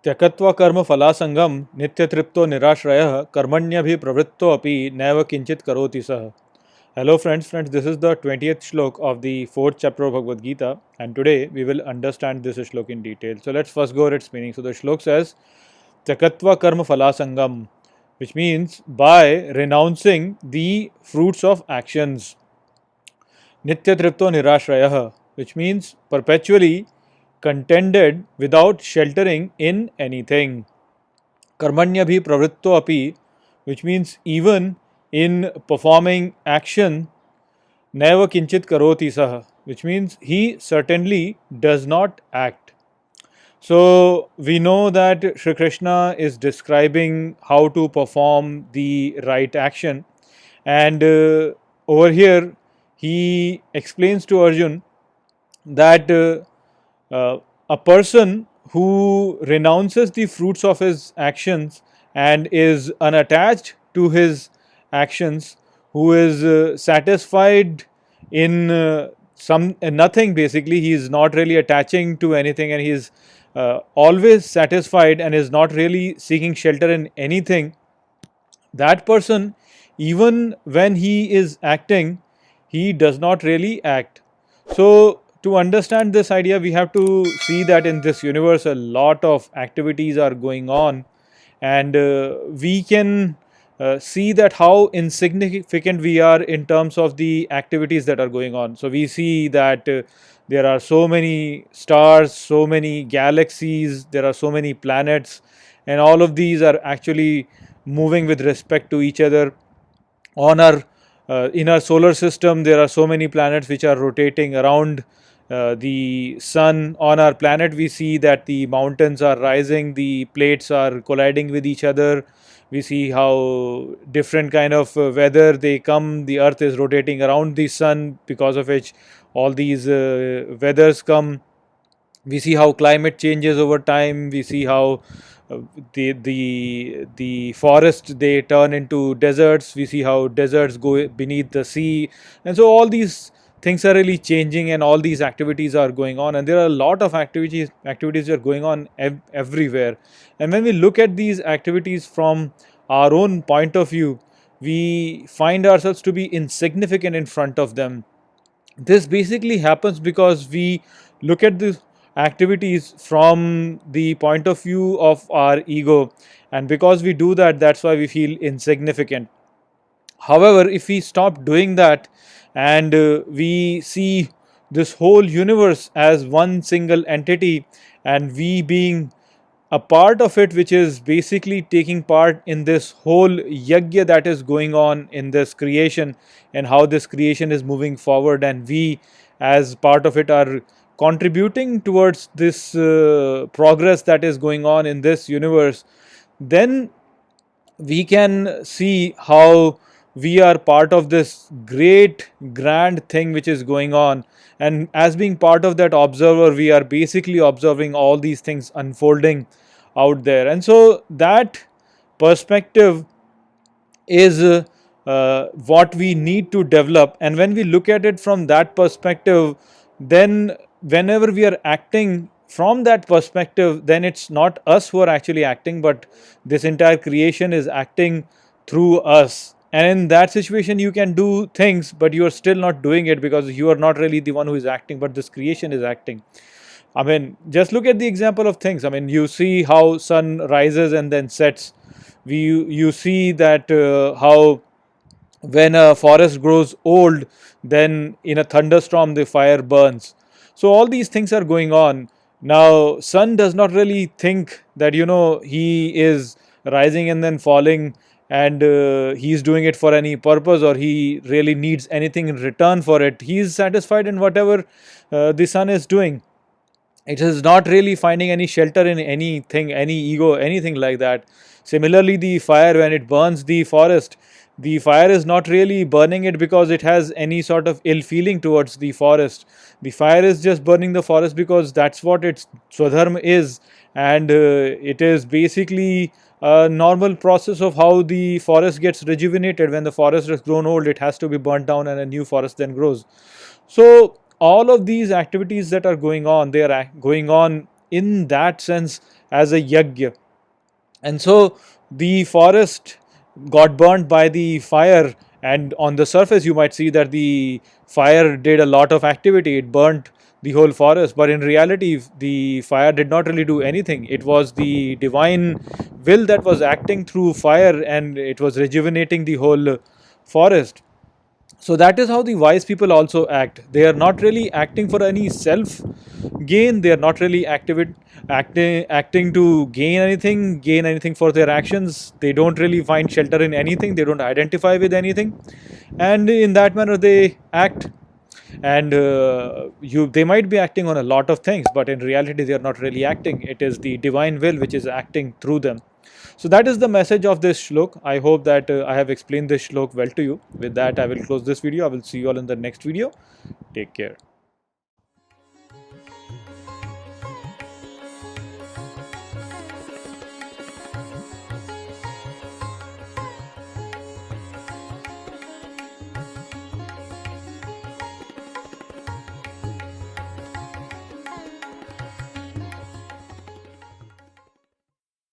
त्यक्त्वा कर्म फलासंगम नित्य तृप्तो निराश्रयः कर्मण्यभिप्रवृत्तो अपि नैव किंचित करोति सः. Hello friends, this is the 20th shlok of the 4th chapter of Bhagavad Gita, and today we will understand this shlok in detail. So let's first go over its meaning. So the shlok says Tyakatva karma phalasangam, which means by renouncing the fruits of actions. Nitya tripto nirashrayah, which means perpetually contented without sheltering in anything. Karmanya bhi pravritto api, which means even in performing action, naiva kinchit karoti sah, which means he certainly does not act. So we know that Shri Krishna is describing how to perform the right action, and over here he explains to Arjun that a person who renounces the fruits of his actions and is unattached to his actions, who is satisfied in some nothing, basically he is not really attaching to anything, and he is always satisfied and is not really seeking shelter in anything. That person, even when he is acting, he does not really act. So to understand this idea, we have to see that in this universe a lot of activities are going on, and we can see that how insignificant we are in terms of the activities that are going on. So we see that there are so many stars, so many galaxies, there are so many planets, and all of these are actually moving with respect to each other. On our in our solar system, there are so many planets which are rotating around the sun. On our planet, we see that the mountains are rising, the plates are colliding with each other. We see how different kind of weather they come. The earth is rotating around the sun, because of which all these weathers come. We see how climate changes over time. We see how uh, the forest, they turn into deserts. We see how deserts go beneath the sea, and so all these things are really changing, and all these activities are going on, and there are a lot of activities that are going on everywhere. And when we look at these activities from our own point of view, we find ourselves to be insignificant in front of them. This basically happens because we look at the activities from the point of view of our ego, and because we do that, that's why we feel insignificant. However, if we stop doing that, and we see this whole universe as one single entity, and we being a part of it, which is basically taking part in this whole yajna that is going on in this creation, and how this creation is moving forward, and we as part of it are contributing towards this progress that is going on in this universe, then we can see how we are part of this great grand thing which is going on. And as being part of that observer, we are basically observing all these things unfolding out there. And so that perspective is what we need to develop. And when we look at it from that perspective, then whenever we are acting from that perspective, then it's not us who are actually acting, but this entire creation is acting through us. And in that situation, you can do things, but you are still not doing it, because you are not really the one who is acting, but this creation is acting. I mean, just look at the example of things. I mean, you see how sun rises and then sets. You see that how when a forest grows old, then in a thunderstorm the fire burns. So all these things are going on. Now sun does not really think that, he is rising and then falling, and he's doing it for any purpose, or he really needs anything in return for it. He is satisfied in whatever the sun is doing. It is not really finding any shelter in anything, any ego, anything like that. Similarly, the fire, when it burns the forest, the fire is not really burning it because it has any sort of ill feeling towards the forest. The fire is just burning the forest because that's what its swadharma is, and it is basically a normal process of how the forest gets rejuvenated. When the forest has grown old, it has to be burnt down, and a new forest then grows. So all of these activities that are going on, they are going on in that sense as a yajna. And so the forest got burnt by the fire, and on the surface you might see that the fire did a lot of activity. It burnt the whole forest, but in reality the fire did not really do anything. It was the divine will that was acting through fire, and it was rejuvenating the whole forest. So that is how the wise people also act. They are not really acting for any self gain. They are not really acting to gain anything for their actions. They don't really find shelter in anything. They don't identify with anything, and in that manner they act. And they might be acting on a lot of things, but in reality they are not really acting. It is the divine will which is acting through them. So that is the message of this shlok. I hope that I have explained this shlok well to you. With that, I will close this video. I will see you all in the next video. Take care.